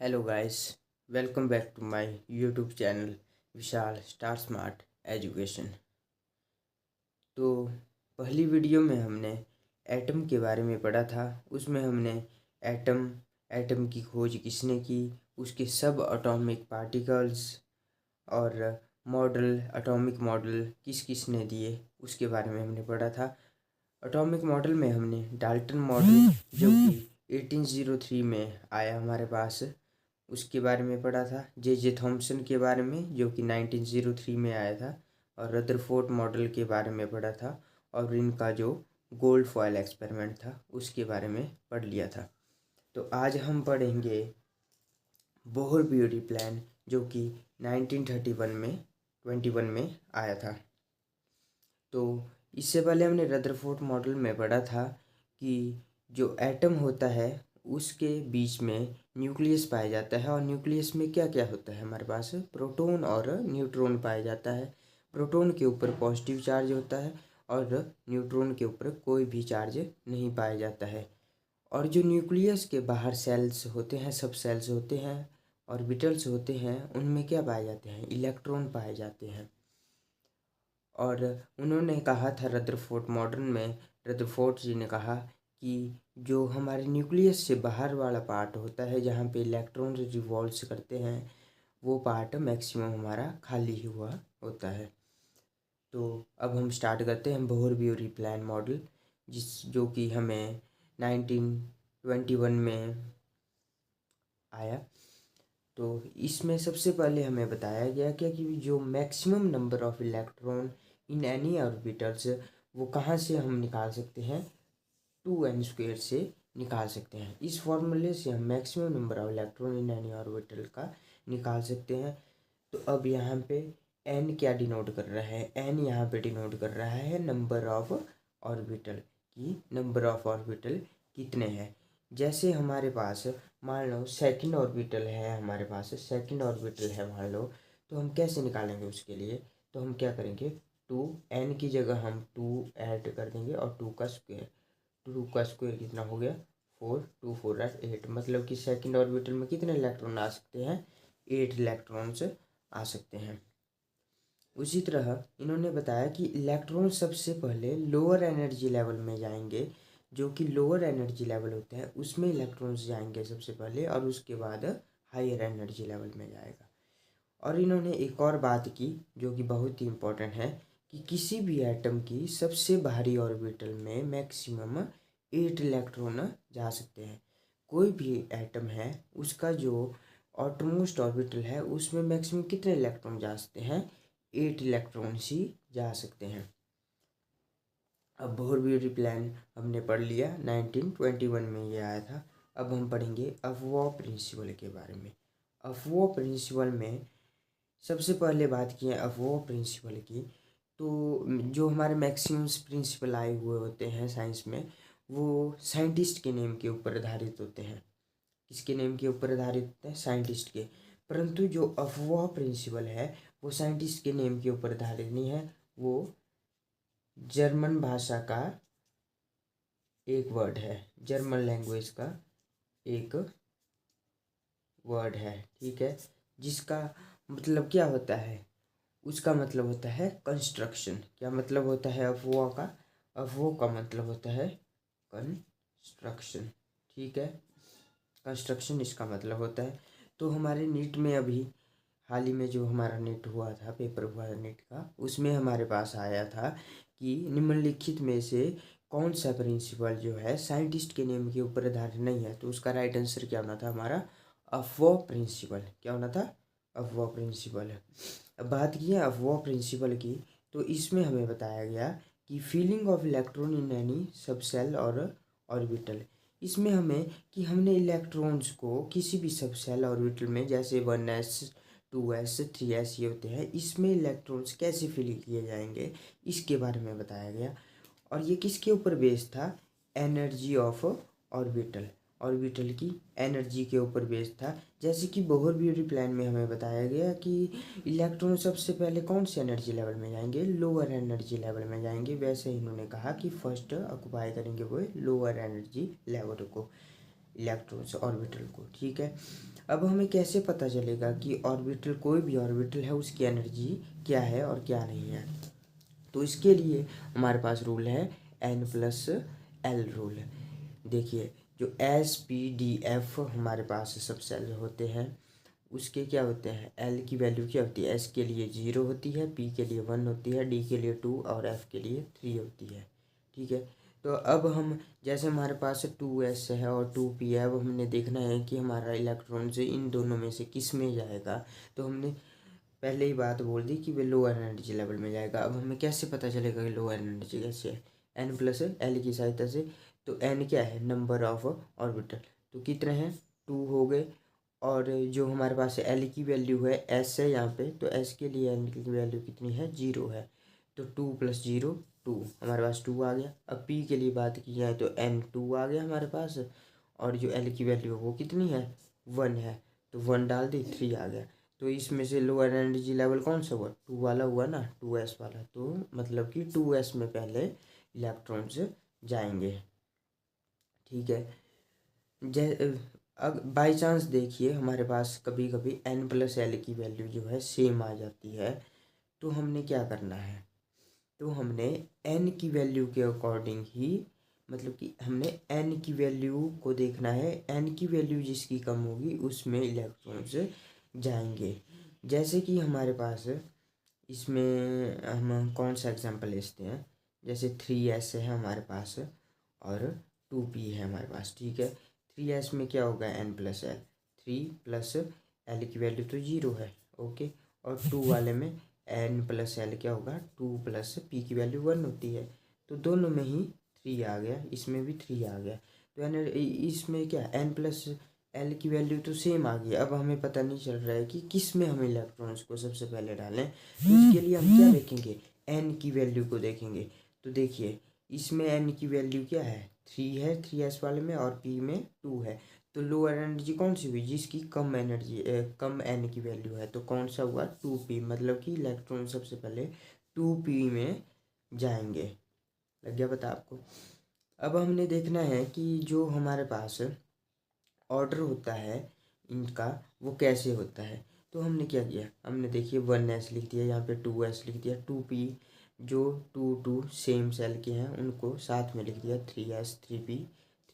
Hello guys, welcome back to my YouTube channel Vishal star smart education. तो पहली video में हमने एटम के बारे में पढ़ा था। उसमें हमने एटम की खोज किसने की, उसके सब एटॉमिक पार्टिकल्स और एटॉमिक मॉडल किस किस ने दिए उसके बारे में हमने पढ़ा था। एटॉमिक मॉडल में हमने डाल्टन मॉडल जो कि 1803 में आया हमारे पास, उसके बारे में पढ़ा था। जे थॉम्सन के बारे में जो कि 1903 में आया था, और रदरफोर्ड मॉडल के बारे में पढ़ा था, और इनका जो गोल्ड फॉयल एक्सपेरिमेंट था उसके बारे में पढ़ लिया था। तो आज हम पढ़ेंगे बोहर ब्यूटी प्लान जो कि 1921 में आया था। तो इससे पहले हमने रदरफोर्ड मॉडल में पढ़ा था कि जो एटम होता है उसके बीच में न्यूक्लियस पाया जाता है, और न्यूक्लियस में क्या क्या होता है हमारे पास, प्रोटॉन और न्यूट्रॉन पाया जाता है। प्रोटॉन के ऊपर पॉजिटिव चार्ज होता है और न्यूट्रॉन के ऊपर कोई भी चार्ज नहीं पाया जाता है। और जो न्यूक्लियस के बाहर सेल्स होते हैं, सब सेल्स होते हैं, ऑर्बिटल्स होते हैं, उनमें क्या पाए जाते हैं, इलेक्ट्रॉन पाए जाते हैं। और उन्होंने कहा था रदरफोर्ड मॉडल में, रदरफोर्ड जी ने कहा कि जो हमारे न्यूक्लियस से बाहर वाला पार्ट होता है जहाँ पे इलेक्ट्रॉन रिवॉल्व्स करते हैं, वो पार्ट मैक्सिमम हमारा खाली ही हुआ होता है। तो अब हम स्टार्ट करते हैं बोहर ब्यूटी प्लान मॉडल, जो कि हमें 1921 में आया। तो इसमें सबसे पहले हमें बताया गया कि जो maximum number of electron in any orbitals, वो कहाँ से हम निकाल सकते हैं, 2n² से निकाल सकते हैं। इस फॉर्मूले से हम maximum number of electron in any orbital का निकाल सकते हैं। तो अब यहाँ पे n क्या डिनोट कर रहा है, n यहाँ पे डिनोट कर रहा है नंबर ऑफ ऑर्बिटल की, नंबर ऑफ ऑर्बिटल कितने हैं। जैसे हमारे पास मान लो सेकंड ऑर्बिटल है, हमारे पास सेकंड ऑर्बिटल है मान लो, तो हम कैसे निकालेंगे उसके लिए, तो हम क्या करेंगे, 2n की जगह हम 2 ऐड कर देंगे और 2 का स्क्वायर, 2 का स्क्वायर कितना हो गया, 4, 2 4 8, मतलब कि सेकंड ऑर्बिटल में कितने इलेक्ट्रॉन आ सकते हैं, 8 इलेक्ट्रॉन्स आ सकते हैं। उसी तरह इन्होंने बताया कि इलेक्ट्रॉन सबसे पहले लोअर एनर्जी लेवल में जाएंगे, जो कि लोअर एनर्जी लेवल होते हैं उसमें इलेक्ट्रॉन्स जाएंगे सबसे पहले, और उसके बाद हायर एनर्जी लेवल में जाएगा। और इन्होंने एक और बात की जो कि बहुत ही इम्पोर्टेंट है, कि किसी भी एटम की सबसे बाहरी ऑर्बिटल में मैक्सिमम 8 इलेक्ट्रॉन जा सकते हैं। कोई भी एटम है उसका जो ऑटोमोस्ट ऑर्बिटल है उसमें मैक्सिमम कितने इलेक्ट्रॉन जा सकते हैं, 8 इलेक्ट्रॉन ही जा सकते हैं। अब बोहर ब्यूटी प्लान हमने पढ़ लिया, 1921 में ये आया था। अब हम पढ़ेंगे अफवॉ प्रिंसिपल के बारे में। अफवॉ प्रिंसिपल में सबसे पहले बात की है अफवॉ प्रिंसिपल की, तो जो हमारे मैक्सिमम्स प्रिंसिपल आए हुए होते हैं साइंस में, वो साइंटिस्ट के नेम के ऊपर आधारित होते हैं। किसके नेम के ऊपर आधारित होते हैं, साइंटिस्ट के। परंतु जो अफवाह प्रिंसिपल है वो साइंटिस्ट के नेम के ऊपर आधारित नहीं है, वो जर्मन भाषा का एक वर्ड है, जर्मन लैंग्वेज का एक वर्ड है, ठीक है, जिसका मतलब क्या होता है, उसका मतलब होता है कंस्ट्रक्शन। क्या मतलब होता है अफवाह का, अफवाह का मतलब होता है कंस्ट्रक्शन, ठीक है, कंस्ट्रक्शन इसका मतलब होता है। तो हमारे नीट में अभी हाल ही में जो हमारा नीट हुआ था, पेपर हुआ था नीट का, उसमें हमारे पास आया था कि निम्नलिखित में से कौन सा प्रिंसिपल जो है साइंटिस्ट के नेम के ऊपर आधारित नहीं है। तो उसका राइट आंसर क्या होना था हमारा, अफवाह प्रिंसिपल। क्या होना था, अफवाह प्रिंसिपल है। अब बात की है अफवाह प्रिंसिपल की, तो इसमें हमें बताया गया कि feeling of electron in any सब सेल और ऑर्बिटल, इसमें हमें कि हमने इलेक्ट्रॉन्स को किसी भी सब सेल ऑर्बिटल में, जैसे 1s 2s 3s ये होते हैं, इसमें इलेक्ट्रॉन्स कैसे फिल किए जाएंगे इसके बारे में बताया गया। और ये किसके ऊपर बेस्ड था, एनर्जी ऑफ ऑर्बिटल, ऑर्बिटल की एनर्जी के ऊपर बेस्ड था। जैसे कि बोहर ब्यूटी प्लान में हमें बताया गया कि इलेक्ट्रॉन सबसे पहले कौन से एनर्जी लेवल में जाएंगे, लोअर एनर्जी लेवल में जाएंगे। वैसे ही इन्होंने कहा कि फर्स्ट ऑक्युपाई करेंगे वो लोअर एनर्जी लेवल को, इलेक्ट्रॉन्स ऑर्बिटल को, ठीक है। अब हमें कैसे पता चलेगा कि ऑर्बिटल, कोई भी ऑर्बिटल है, उसकी एनर्जी क्या है और क्या नहीं है? तो इसके लिए हमारे पास रूल है N+L रूल। देखिए, जो S, P, D, F हमारे पास सब सेल होते हैं, उसके क्या होते हैं, L की वैल्यू क्या होती है? S के लिए 0 होती है, P के लिए 1 होती है, D के लिए 2 और F के लिए 3 होती है। ठीक है, तो अब हम, जैसे हमारे पास 2S है और 2P है, अब हमने देखना है कि हमारा इलेक्ट्रॉन से इन दोनों में से किस में जाएगा। तो हमने पहले ही बात बोल दी कि वे लोअर एनर्जी लेवल में जाएगा। अब हमें कैसे पता चलेगा कि लोअर एनर्जी कैसे है? N+L की सहायता से। तो N क्या है? Number of orbital. तो कितने हैं? 2 हो गए। और जो हमारे पास L की वैल्यू है, S है यहाँ पे, तो S के लिए L की वैल्यू कितनी है? 0 है। तो 2 + 0 2, हमारे पास 2 आ गया। अब P के लिए बात की जाए तो N2 आ गया हमारे पास, और जो L की वैल्यू है वो कितनी है? 1 है। तो 1 डाल दी, 3 आ गया। तो इसमें से लोअर एनर्जी लेवल कौन सा हुआ? 2 वाला हुआ ना, 2S वाला। तो मतलब कि 2S में पहले इलेक्ट्रॉन्स जाएंगे। ठीक है, जै बाई चांस देखिए हमारे पास कभी कभी N+L की वैल्यू जो है सेम आ जाती है, तो हमने क्या करना है? तो हमने N की वैल्यू के अकॉर्डिंग ही, मतलब कि हमने N की वैल्यू को देखना है। N की वैल्यू जिसकी कम होगी उसमें इलेक्ट्रॉन्स जाएंगे। जैसे कि हमारे पास इसमें हम कौन सा एग्जांपल लेते हैं? जैसे 3S है हमारे पास और 2P है हमारे पास। ठीक है, 3S में क्या होगा? N+L। 3+L की वैल्यू तो 0 है, ओके। और 2 वाले में N+L क्या होगा? 2 + P की वैल्यू 1 होती है। तो दोनों में ही 3 आ गया, इसमें भी 3 आ गया। तो इसमें क्या, N+L की वैल्यू तो सेम आ गई। अब हमें पता नहीं चल रहा है कि किस में हम इलेक्ट्रॉन्स को सबसे पहले डालें। तो इसके लिए हम क्या देखेंगे? N की वैल्यू को देखेंगे। तो देखिए, इसमें N की वैल्यू क्या है? 3 है 3S वाले में, और P में 2 है। तो लोअर एनर्जी कौन सी हुई? जिसकी कम एनर्जी, कम N की वैल्यू है। तो कौन सा हुआ? 2P। मतलब कि इलेक्ट्रॉन सबसे पहले 2P में जाएंगे। लग गया पता आपको? अब हमने देखना है कि जो हमारे पास ऑर्डर होता है इनका, वो कैसे होता है। तो हमने क्या किया? हमने देखिए 1S लिख दिया, यहाँ पे 2S लिख दिया, 2P जो 2 सेम सेल के हैं उनको साथ में लिख दिया, 3S 3P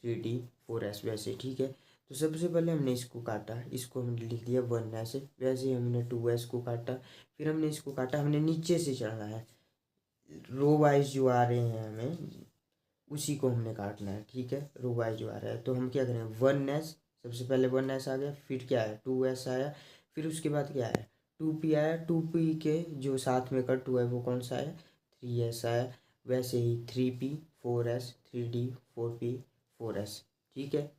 3D 4S वैसे। ठीक है, तो सबसे पहले हमने इसको काटा, इसको हमने लिख दिया 1S। वैसे ही हमने 2S को काटा, फिर हमने इसको काटा, हमने नीचे से चढ़ना है, रो वाइज जो आ रहे हैं हमें उसी को हमने काटना है। ठीक है, रो वाइज जो आ रहा है, तो हम क्या करें? 1S, सबसे पहले 1S आ गया, फिर क्या है? 2S आया, फिर उसके बाद क्या है? 2P आया। 2P के जो साथ में का 2 है वो कौन सा है? 3S आया। वैसे ही 3P 4S 3D 4P 4S। ठीक है,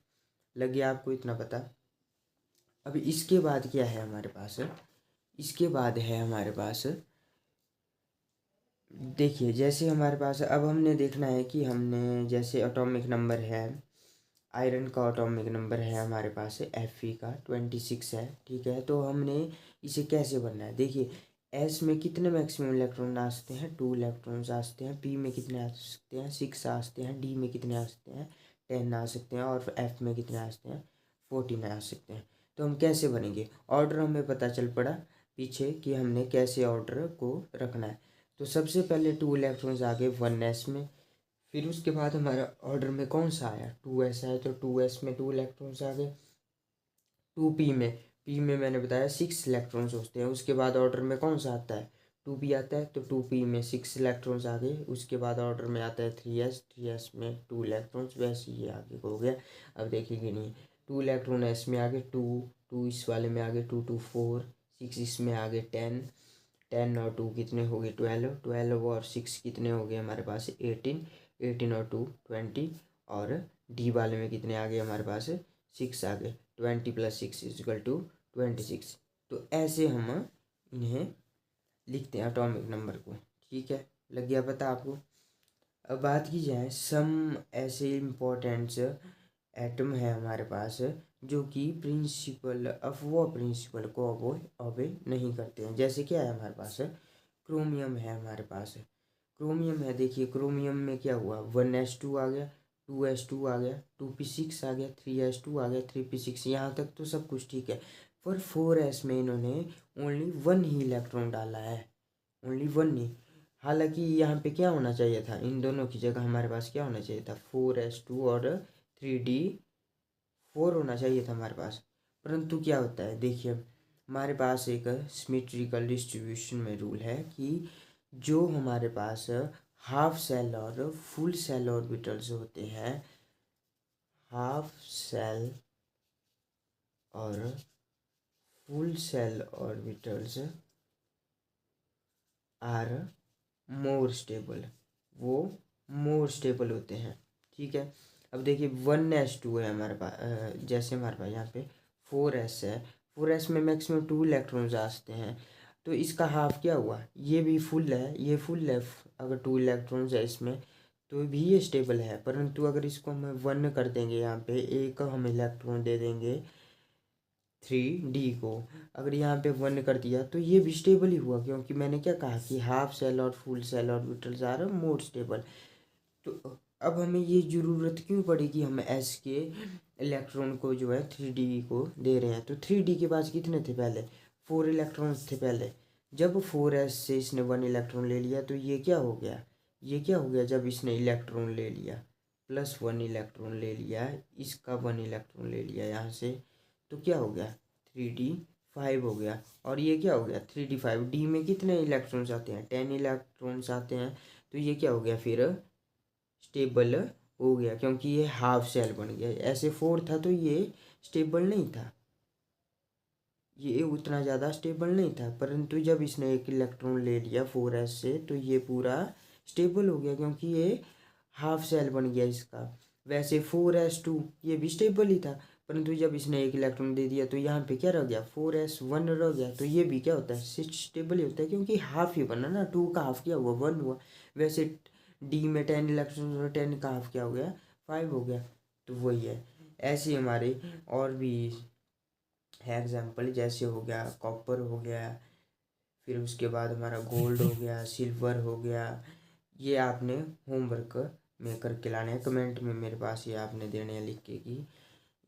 लग गया आपको इतना पता? अभी इसके बाद क्या है हमारे पास? इसके बाद है हमारे पास, देखिए जैसे हमारे पास अब हमने देखना है कि हमने, जैसे एटॉमिक नंबर है, आयरन का एटॉमिक नंबर है हमारे पास Fe का 26 है। ठीक है, तो हमने इसे कैसे बनना है? देखिए, S में कितने मैक्सिमम इलेक्ट्रॉन आ सकते हैं? 2 इलेक्ट्रॉन्स आ सकते हैं। P में कितने आ सकते हैं? 6 आ सकते हैं। D में कितने आ सकते हैं? 10 आ सकते हैं। और F में कितने आ सकते हैं? 14 आ सकते हैं। तो हम कैसे बनेंगे? ऑर्डर हमें पता चल पड़ा पीछे कि हमने कैसे ऑर्डर को रखना है। तो सबसे पहले 2 इलेक्ट्रॉन्स आ गए 1S में, फिर उसके बाद हमारा ऑर्डर में कौन सा आया? 2S आया, तो 2S में 2 इलेक्ट्रॉन्स आ गए। 2P में, P में मैंने बताया 6 इलेक्ट्रॉन्स होते हैं। उसके बाद ऑर्डर में कौन सा आता है? 2P आता है, तो 2P में 6 इलेक्ट्रॉन्स आ गए। उसके बाद ऑर्डर में आता है 3S में 2 इलेक्ट्रॉन्स, वैसे ये आगे हो गया। अब देखेंगे नहीं, 2 इलेक्ट्रॉन S में आ गए, 2 इस वाले में आ गए, 2 4 6 इसमें आ गए, 10 और 2 कितने हो गए? 12 और 6 कितने हो गए हमारे पास? 18 और 2 20। और डी वाले में कितने आ गए हमारे पास? 6 आ गए। 20 + 6 = 26। तो ऐसे हम इन्हें लिखते हैं एटॉमिक नंबर को। ठीक है, लग गया पता आपको? अब बात की जाए, सम ऐसे इम्पोर्टेंट्स एटम है हमारे पास जो कि प्रिंसिपल अफवा प्रिंसिपल को ओबे नहीं करते हैं। जैसे क्या है हमारे पास? क्रोमियम है हमारे पास। क्रोमियम है, देखिए क्रोमियम में क्या हुआ? 1s2 आ गया, 2s2 आ गया, 2p6 आ गया, 3s2 आ गया, 3p6, यहाँ तक तो सब कुछ ठीक है। पर 4s में इन्होंने ओनली 1 ही इलेक्ट्रॉन डाला है, ओनली 1 ही। हालांकि यहाँ पे क्या होना चाहिए था, इन दोनों की जगह हमारे पास क्या होना चाहिए था, 4s2 और 3d4 होना चाहिए था हमारे पास। परंतु क्या होता है, देखिए हमारे पास एक सिमेट्रिकल डिस्ट्रीब्यूशन में रूल है कि जो हमारे पास हाफ सेल और फुल सेल ऑर्बिटल्स होते हैं, हाफ सेल और full cell orbitals are more stable, वो मोर स्टेबल होते हैं, ठीक है। अब देखिए 1s2 है हमारे पास, जैसे हमारे पास यहाँ पे 4s है, 4s में मैक्सिमम 2 इलेक्ट्रॉन्स आ सकते हैं, तो इसका हाफ क्या हुआ, ये भी फुल है, ये फुल है, अगर 2 इलेक्ट्रॉन्स है इसमें तो भी ये स्टेबल है। परंतु अगर इसको हम 1 कर देंगे, यहाँ पे एक हम इलेक्ट्रॉन दे देंगे 3d को, अगर यहाँ पे 1 कर दिया तो ये भी स्टेबल ही हुआ, क्योंकि मैंने क्या कहा कि हाफ सेल और full cell orbitals are more stable. तो अब हमें ये ज़रूरत क्यों पड़ी कि हम s के इलेक्ट्रॉन को जो है 3d को दे रहे हैं। तो 3d के पास कितने थे पहले, 4 इलेक्ट्रॉन्स थे पहले। जब 4s से इसने 1 इलेक्ट्रॉन ले लिया तो ये क्या हो गया, ये क्या हो गया, जब इसने इलेक्ट्रॉन ले लिया +1 इलेक्ट्रॉन ले लिया, इसका 1 इलेक्ट्रॉन ले लिया यहाँ से, तो क्या हो गया 3d5 हो गया। और ये क्या हो गया 3d5, डी में कितने इलेक्ट्रॉन्स आते हैं, 10 इलेक्ट्रॉन्स आते हैं, तो ये क्या हो गया फिर स्टेबल हो गया, क्योंकि ये हाफ सेल बन गया। ऐसे 4 था तो ये स्टेबल नहीं था, ये उतना ज़्यादा स्टेबल नहीं था, परंतु जब इसने एक इलेक्ट्रॉन ले लिया 4s से तो ये पूरा स्टेबल हो गया, क्योंकि ये हाफ सेल बन गया इसका। वैसे 4s2 ये भी स्टेबल ही था, परंतु जब इसने एक इलेक्ट्रॉन दे दिया तो यहाँ पे क्या रह गया 4s1 रह गया, तो ये भी क्या होता है स्टेबल ही होता है, क्योंकि हाफ ही बना ना, 2 का हाफ क्या हुआ 1 हुआ। वैसे डी में 10 इलेक्ट्रॉन और 10 का हाफ क्या हो गया 5 हो गया, तो वही है। ऐसे हमारे और भी है एग्जाम्पल, जैसे हो गया कॉपर हो गया, फिर उसके बाद हमारा गोल्ड हो गया, सिल्वर हो गया। ये आपने होमवर्क में करके लाने हैं, कमेंट में मेरे पास ये आपने देने हैं लिख के कि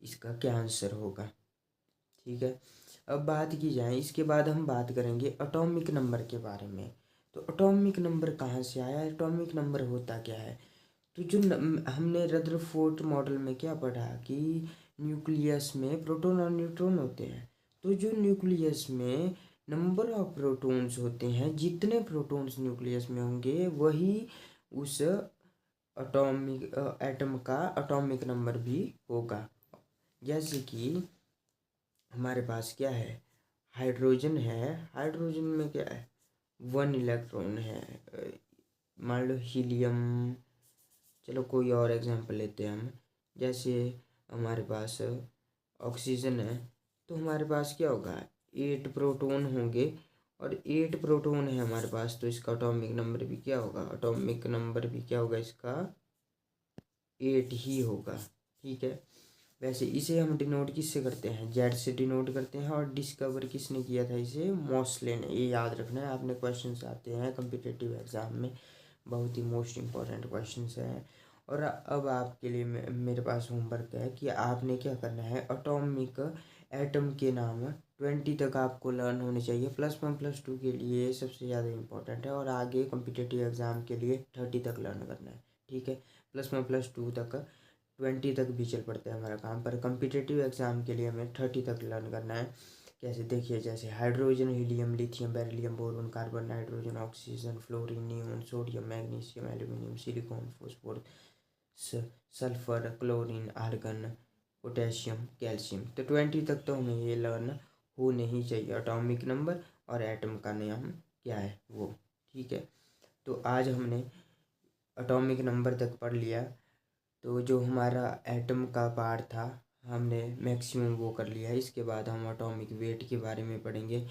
इसका क्या आंसर होगा, ठीक है। अब बात की जाए, इसके बाद हम बात करेंगे एटॉमिक नंबर के बारे में। तो एटॉमिक नंबर कहाँ से आया, एटॉमिक नंबर होता क्या है। तो जो हमने रदरफोर्ड मॉडल में क्या पढ़ा कि न्यूक्लियस में प्रोटॉन और न्यूट्रॉन होते हैं। तो जो न्यूक्लियस में नंबर ऑफ प्रोटॉन्स होते हैं, जितने प्रोटॉन्स न्यूक्लियस में होंगे वही उस एटम का एटॉमिक नंबर भी होगा। जैसे कि हमारे पास क्या है, हाइड्रोजन है, हाइड्रोजन में क्या है 1 इलेक्ट्रॉन है। मान लो हीलियम, चलो कोई और एग्जांपल लेते हैं हम, जैसे हमारे पास ऑक्सीजन है, तो हमारे पास क्या होगा 8 प्रोटॉन होंगे, और 8 प्रोटॉन है हमारे पास, तो इसका एटॉमिक नंबर भी क्या होगा, एटॉमिक नंबर भी क्या होगा इसका 8 ही होगा, ठीक है। वैसे इसे हम डिनोट किससे करते हैं, जेड से डिनोट करते हैं, और डिस्कवर किसने किया था इसे, मोस्ले ने। ये याद रखना है, आपने क्वेश्चंस आते हैं कम्पिटिटिव एग्जाम में, बहुत ही मोस्ट इम्पॉर्टेंट क्वेश्चंस हैं। और अब आपके लिए मेरे पास होमवर्क है कि आपने क्या करना है, एटॉमिक एटम के नाम 20 तक आपको लर्न होने चाहिए। +1 +2 के लिए सबसे ज़्यादा इम्पोर्टेंट है, और आगे कम्पिटिटिव एग्ज़ाम के लिए 30 तक लर्न करना है, ठीक है। +1 +2 तक 20 तक भी चल पड़ता है हमारा काम, पर कम्पिटिटिव एग्ज़ाम के लिए हमें 30 तक लर्न करना है। कैसे देखिए, जैसे hydrogen, helium, lithium, beryllium, boron, carbon, nitrogen, oxygen, fluorine, neon, sodium, magnesium, aluminium, silicon, phosphorus, sulphur, chlorine, argon, potassium, calcium. तो 20 तक तो हमें ये लर्न होने ही चाहिए, एटॉमिक नंबर और एटम का नाम क्या है वो, ठीक है। तो आज हमने एटॉमिक नंबर तक पढ़ लिया, तो जो हमारा एटम का पार्ट था हमने मैक्सिमम वो कर लिया है। इसके बाद हम एटॉमिक वेट के बारे में पढ़ेंगे,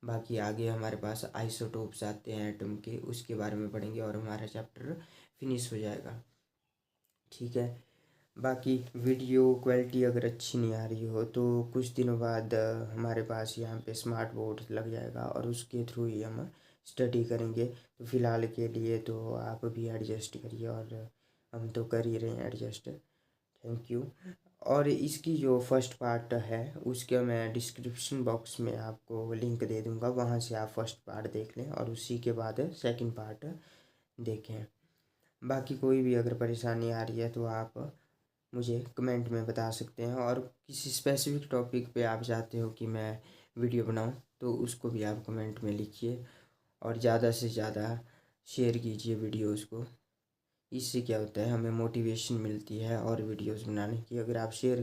बाकी आगे हमारे पास आइसोटोप्स आते हैं एटम के, उसके बारे में पढ़ेंगे और हमारा चैप्टर फिनिश हो जाएगा, ठीक है। बाकी वीडियो क्वालिटी अगर अच्छी नहीं आ रही हो तो कुछ दिनों बाद हमारे पास यहाँ पे स्मार्ट बोर्ड लग जाएगा, और उसके थ्रू ही हम स्टडी करेंगे। तो फ़िलहाल के लिए तो आप भी एडजस्ट करिए और हम तो कर ही रहे हैं एडजस्ट। Thank you. और इसकी जो फर्स्ट पार्ट है उसके मैं डिस्क्रिप्शन बॉक्स में आपको लिंक दे दूंगा, वहाँ से आप फर्स्ट पार्ट देख लें और उसी के बाद सेकंड पार्ट देखें। बाकी कोई भी अगर परेशानी आ रही है तो आप मुझे कमेंट में बता सकते हैं, और किसी स्पेसिफिक टॉपिक पे आप चाहते हो कि मैं वीडियो बनाऊं तो उसको भी आप कमेंट में लिखिए, और ज़्यादा से ज़्यादा शेयर कीजिए वीडियोस को। इससे क्या होता है, हमें मोटिवेशन मिलती है और वीडियोस बनाने की। अगर आप शेयर